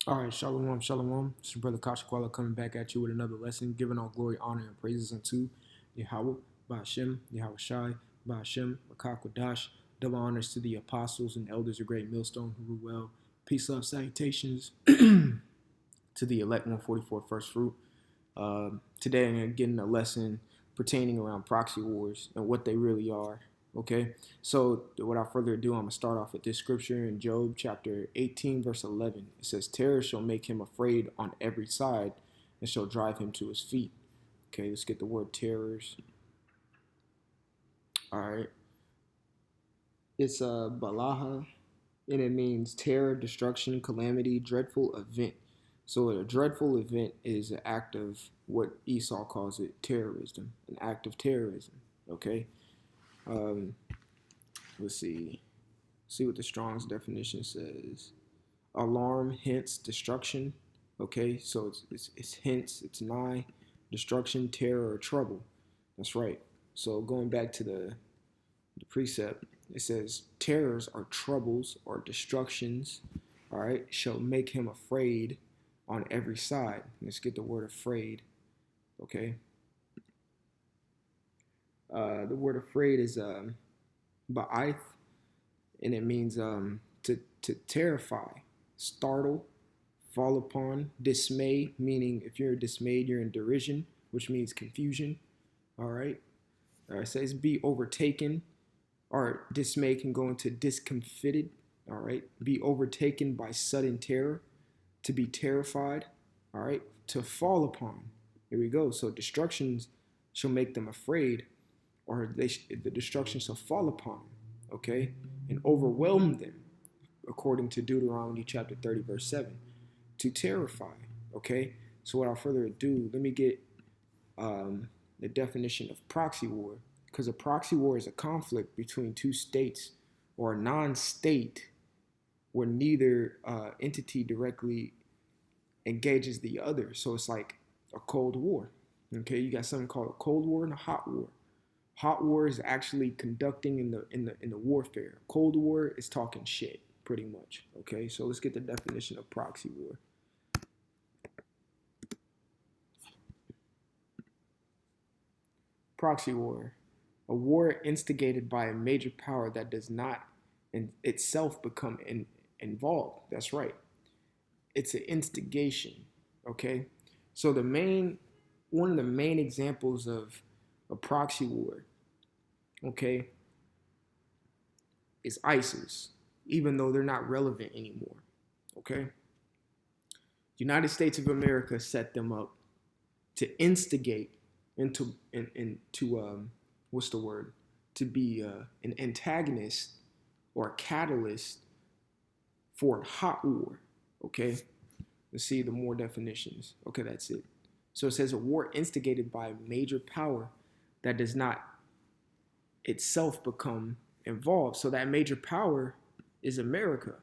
All right, shalom, shalom. It's your brother Kashakwala coming back at you with another lesson, giving all glory, honor, and praises unto Yahweh, Ba'ashem, Yahweh Shai, Ba'ashem, Makakwadash. Double honors to the apostles and elders of Great Millstone who rule well. Peace, love, salutations to the elect 144 first fruit. Today I'm getting a lesson pertaining around proxy wars and what they really are. Okay, so without further ado, I'm going to start off with this scripture in Job chapter 18, verse 11. It says, terror shall make him afraid on every side and shall drive him to his feet. Okay, let's get the word terrors. All right, it's balaha, and it means terror, destruction, calamity, dreadful event. So a dreadful event is an act of what Esau calls it, terrorism, an act of terrorism. Okay. Um, let's see what the Strong's definition says. Alarm, hints, destruction. Okay, so it's hints, it's nigh, destruction, terror, or trouble. That's right. So going back to the precept, it says terrors are troubles or destructions. All right, shall make him afraid on every side. Let's get the word afraid. Okay. The word afraid is ba'ith, and it means to terrify, startle, fall upon, dismay, meaning if you're dismayed, you're in derision, which means confusion. All right. It says be overtaken, or dismay can go into discomfited. All right. Be overtaken by sudden terror, to be terrified. All right. To fall upon. Here we go. So destructions shall make them afraid, or the destruction shall fall upon them, okay, and overwhelm them, according to Deuteronomy chapter 30, verse 7, to terrify, okay? So without further ado, let me get the definition of proxy war, because a proxy war is a conflict between two states or a non-state where neither entity directly engages the other. So it's like a Cold War, okay? You got something called a Cold War and a Hot War. Hot war is actually conducting in the warfare. Cold war is talking shit, pretty much. Okay, so let's get the definition of proxy war. Proxy war, a war instigated by a major power that does not in itself become involved. That's right. It's an instigation. Okay, so one of the main examples of a proxy war, okay, is ISIS, even though they're not relevant anymore, okay? United States of America set them up to instigate into what's the word? To be an antagonist or a catalyst for a hot war, okay? Let's see the more definitions. Okay, that's it. So it says a war instigated by a major power that does not itself become involved. So that major power is America,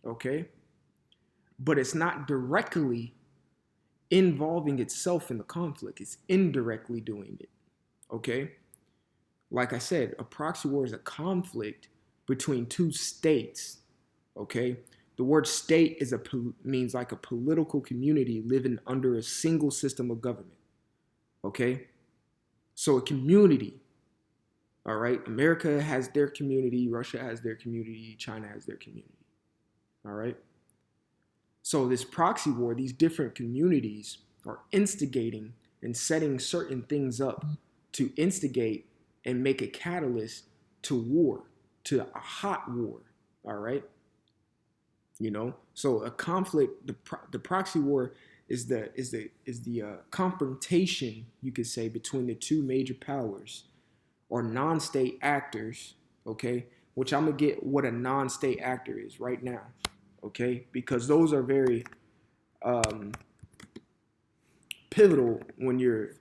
okay? But it's not directly involving itself in the conflict. It's indirectly doing it, okay? Like I said, a proxy war is a conflict between two states, okay? The word state means like a political community living under a single system of government, okay? So a community, all right? America has their community, Russia has their community, China has their community, all right? So this proxy war, these different communities are instigating and setting certain things up to instigate and make a catalyst to war, to a hot war, all right? You know, so a conflict, the proxy war is the confrontation, you could say, between the two major powers or non-state actors, okay? Which I'm gonna get what a non-state actor is right now, okay? Because those are very pivotal when you're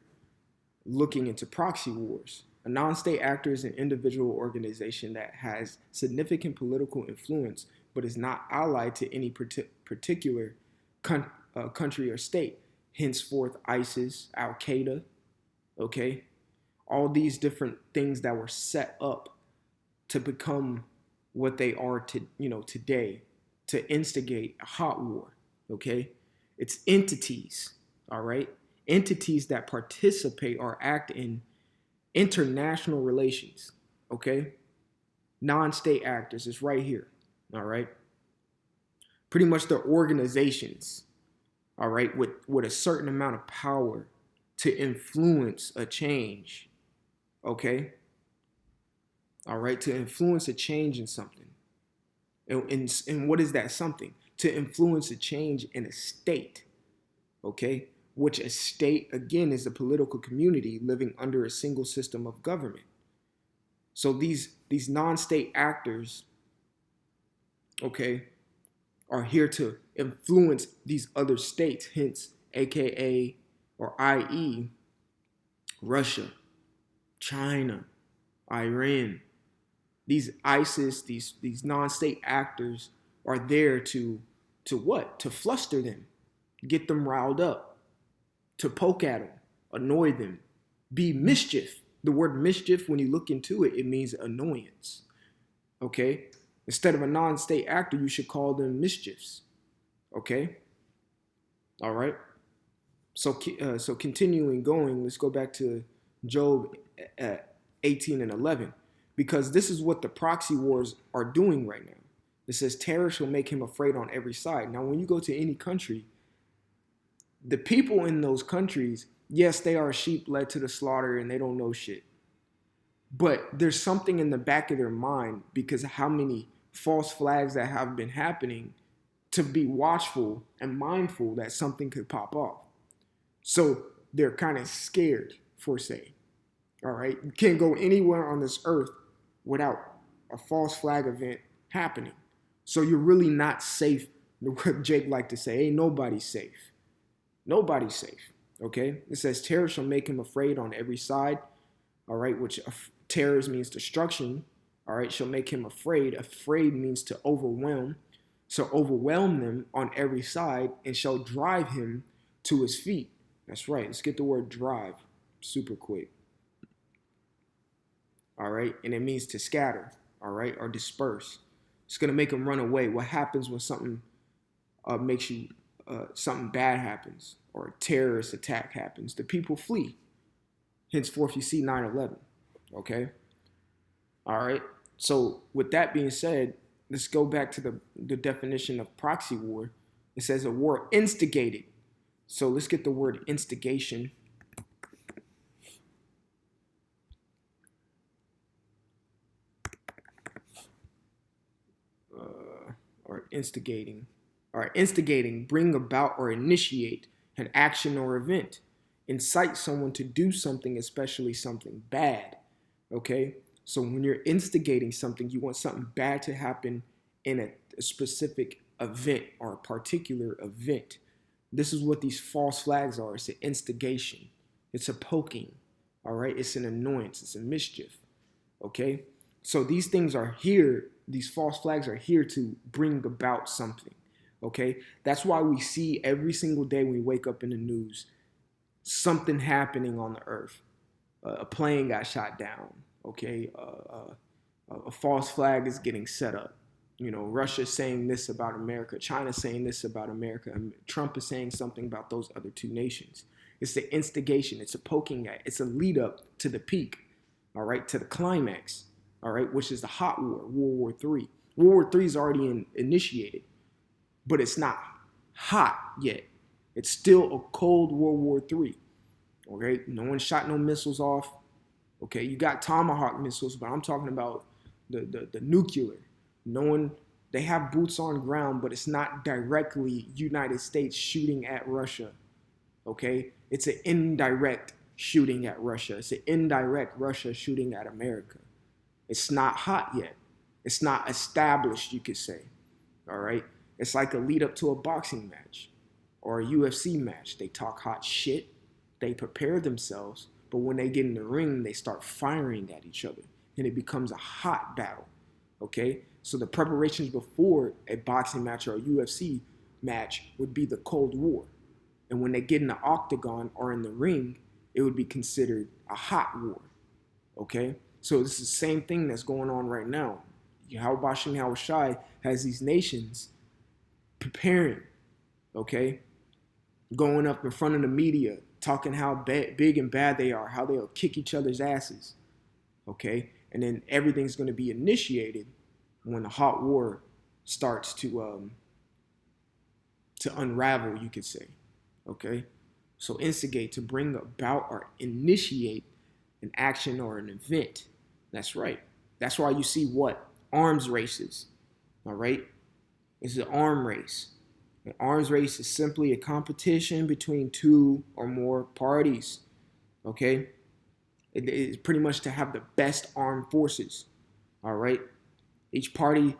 looking into proxy wars. A non-state actor is an individual organization that has significant political influence but is not allied to any particular country or state. Henceforth, ISIS, Al Qaeda, okay? All these different things that were set up to become what they are today, to instigate a hot war, okay? It's entities, all right? Entities that participate or act in international relations, okay? Non-state actors is right here, all right? Pretty much they're organizations, all right, with a certain amount of power to influence a change, okay? All right, to influence a change in something. And what is that something? To influence a change in a state, okay? Which a state, again, is a political community living under a single system of government. So these non-state actors, okay, are here to influence these other states, hence AKA or i.e. Russia, China, Iran. These ISIS, these non-state actors are there to what? To fluster them, get them riled up, to poke at them, annoy them, be mischief. The word mischief, when you look into it, it means annoyance. Okay? Instead of a non-state actor, you should call them mischiefs. Okay? All right? So continuing going, let's go back to Job 18 and 11, because this is what the proxy wars are doing right now. It says terror shall make him afraid on every side. Now, when you go to any country, the people in those countries, yes, they are sheep led to the slaughter and they don't know shit. But there's something in the back of their mind because of how many false flags that have been happening to be watchful and mindful that something could pop off. So they're kind of scared, for say. All right. You can't go anywhere on this earth without a false flag event happening. So you're really not safe. What Jake liked to say, ain't nobody safe. Nobody's safe. Okay. It says terror shall make him afraid on every side. All right. Which terror means destruction. All right. Shall make him afraid. Afraid means to overwhelm. So overwhelm them on every side and shall drive him to his feet. That's right. Let's get the word drive super quick. All right. And it means to scatter. All right. Or disperse. It's going to make them run away. What happens when something makes you, something bad happens or a terrorist attack happens? The people flee. Henceforth, you see 9/11. Okay. All right. So with that being said, let's go back to the definition of proxy war. It says a war instigated. So let's get the word instigation. Or instigating. All right, instigating, bring about or initiate an action or event. Incite someone to do something, especially something bad. Okay? So when you're instigating something, you want something bad to happen in a specific event or a particular event. This is what these false flags are. It's an instigation. It's a poking. All right? It's an annoyance. It's a mischief. Okay? So these things are here. These false flags are here to bring about something. Okay? That's why we see every single day when we wake up in the news, something happening on the earth. A plane got shot down. Okay? A false flag is getting set up. You know, Russia saying this about America, China saying this about America, and Trump is saying something about those other two nations. It's the instigation. It's a poking at. It's a lead up to the peak, all right, to the climax, all right, which is the hot war, World War III. World War III is already initiated, but it's not hot yet. It's still a cold World War III, okay? No one shot no missiles off, okay? You got Tomahawk missiles, but I'm talking about the nuclear. No one, they have boots on ground, but it's not directly United States shooting at Russia, okay? It's an indirect shooting at Russia. It's an indirect Russia shooting at America. It's not hot yet. It's not established, you could say, all right? It's like a lead up to a boxing match or a UFC match. They talk hot shit. They prepare themselves, but when they get in the ring, they start firing at each other, and it becomes a hot battle, okay? So the preparations before a boxing match or a UFC match would be the Cold War. And when they get in the octagon or in the ring, it would be considered a hot war, okay? So this is the same thing that's going on right now. Yahweh Bashim Yahushai has these nations preparing, okay? Going up in front of the media, talking how big and bad they are, how they'll kick each other's asses, okay? And then everything's going to be initiated when the hot war starts to unravel, you could say, okay? So instigate, to bring about or initiate an action or an event. That's right. That's why you see what? Arms races, all right? It's an arm race. An arms race is simply a competition between two or more parties, okay? It is pretty much to have the best armed forces, all right? Each party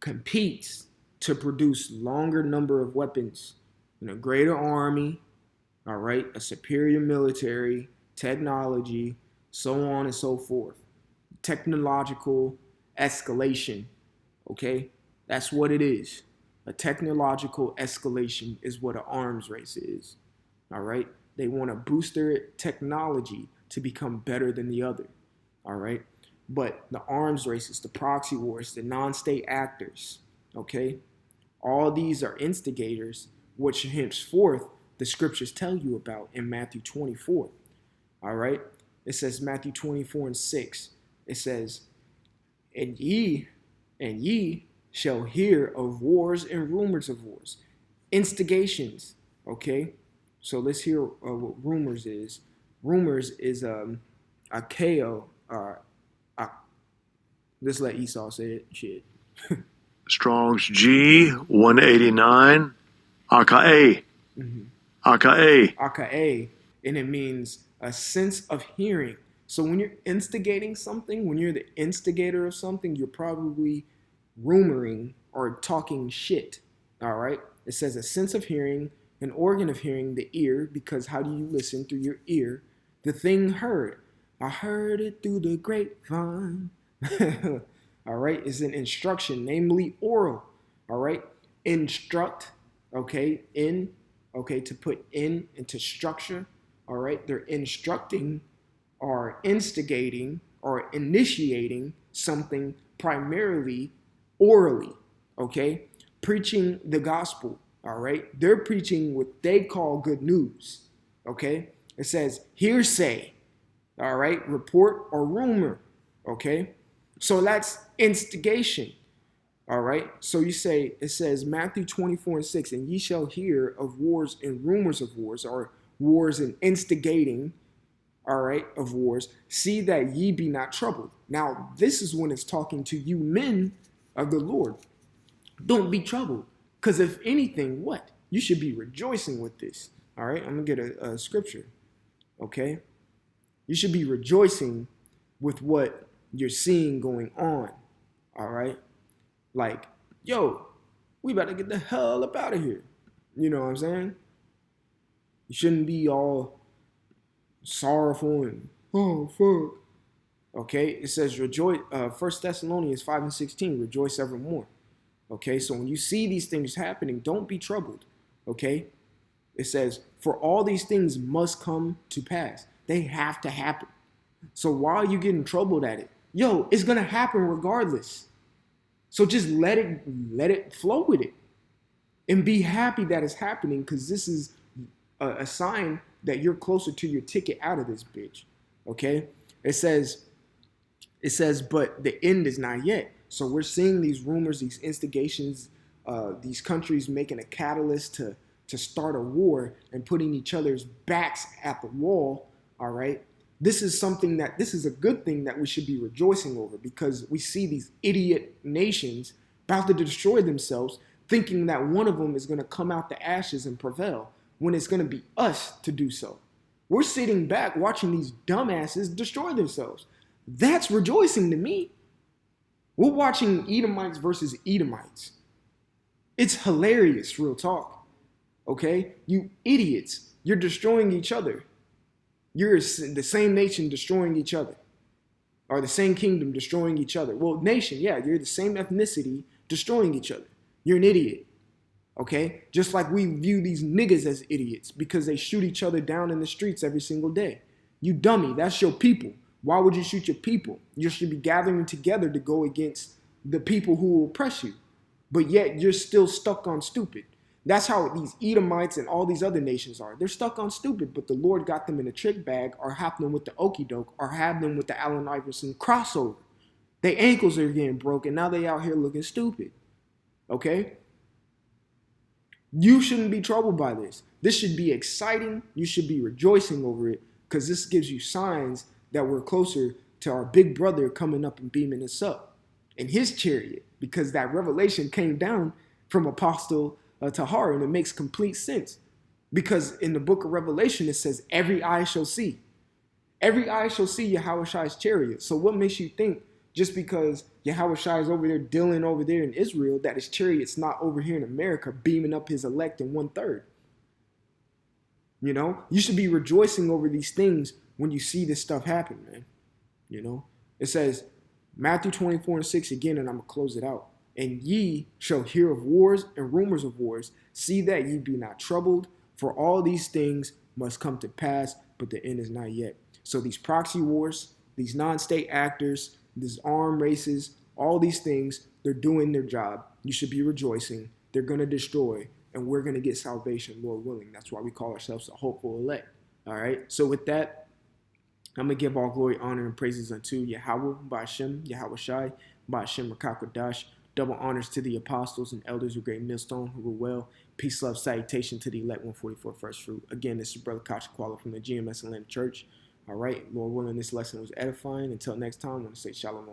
competes to produce longer number of weapons and a greater army, all right, a superior military, technology, so on and so forth. Technological escalation, okay? That's what it is. A technological escalation is what an arms race is, all right? They want to boost their technology to become better than the other, all right? But the arms races, the proxy wars, the non-state actors, okay? All these are instigators, which henceforth the scriptures tell you about in Matthew 24, all right? It says Matthew 24:6. It says, and ye shall hear of wars and rumors of wars. Instigations, okay? So let's hear what rumors is. Rumors is akeo. Let's let Esau say it. Shit. Strong's G 189. Aka. Mm-hmm. Aka. Aka, and it means a sense of hearing. So when you're instigating something, when you're the instigator of something, you're probably rumoring or talking shit. All right. It says a sense of hearing, an organ of hearing, the ear, because how do you listen? Through your ear. The thing heard. I heard it through the grapevine. All right. Is an instruction, namely oral. All right. Instruct. Okay. To put in into structure. All right. They're instructing or instigating or initiating something primarily orally, okay? Preaching the gospel, all right? They're preaching what they call good news, okay? It says hearsay, all right? Report or rumor, okay? So that's instigation, all right? So you say, it says Matthew 24:6, and ye shall hear of wars and rumors of wars, or wars and instigating, all right, of wars. See that ye be not troubled. Now, this is when it's talking to you men of the Lord. Don't be troubled. Because if anything, what? You should be rejoicing with this. All right, I'm going to get a scripture. Okay? You should be rejoicing with what you're seeing going on. All right? Like, yo, we better get the hell up out of here. You know what I'm saying? You shouldn't be all sorrowful and, oh, fuck. Okay, it says rejoice, 1 Thessalonians 5:16, rejoice evermore. Okay, so when you see these things happening, don't be troubled. Okay, it says, for all these things must come to pass. They have to happen. So why are you getting troubled at it? Yo, it's gonna happen regardless. So just let it flow with it. And be happy that it's happening, because this is a sign that you're closer to your ticket out of this bitch. Okay? It says, but the end is not yet. So we're seeing these rumors, these instigations, these countries making a catalyst to start a war and putting each other's backs at the wall. All right? This is a good thing that we should be rejoicing over, because we see these idiot nations about to destroy themselves, thinking that one of them is going to come out the ashes and prevail, when it's going to be us to do so. We're sitting back watching these dumbasses destroy themselves. That's rejoicing to me. We're watching Edomites versus Edomites. It's hilarious, real talk. Okay? You idiots. You're destroying each other. You're the same nation destroying each other. Or the same kingdom destroying each other. Well, nation, yeah, you're the same ethnicity destroying each other. You're an idiot. Okay? Just like we view these niggas as idiots because they shoot each other down in the streets every single day. You dummy, that's your people. Why would you shoot your people? You should be gathering together to go against the people who will oppress you. But yet you're still stuck on stupid. That's how these Edomites and all these other nations are. They're stuck on stupid, but the Lord got them in a trick bag, or have them with the okey doke, or have them with the Allen Iverson crossover. Their ankles are getting broken. Now they out here looking stupid. Okay? You shouldn't be troubled by this. This should be exciting. You should be rejoicing over it, because this gives you signs that we're closer to our big brother coming up and beaming us up in his chariot, because that revelation came down from Apostle Tahar, and it makes complete sense. Because in the book of Revelation, it says, every eye shall see. Every eye shall see Yahushai's chariot. So what makes you think just because Yahushai is over there dealing over there in Israel, that his chariot's not over here in America beaming up his elect in 1/3? You know, you should be rejoicing over these things when you see this stuff happen, man. You know, it says, Matthew 24:6 again, and I'm going to close it out. And ye shall hear of wars and rumors of wars. See that ye be not troubled, for all these things must come to pass, but the end is not yet. So these proxy wars, these non-state actors, these armed races, all these things, they're doing their job. You should be rejoicing. They're going to destroy, and we're going to get salvation, Lord willing. That's why we call ourselves a hopeful elect. All right. So with that, I'm going to give all glory, honor, and praises unto Yahweh, Ba'ashem, Yahushai, Ba'ashem, Rakakwadash. Double honors to the apostles and elders of Great Millstone who were well. Peace, love, salutation to the elect 144 First Fruit. Again, this is Brother Kashakwala from the GMS Atlanta Church. All right, Lord willing, this lesson was edifying. Until next time, I want to say shalom.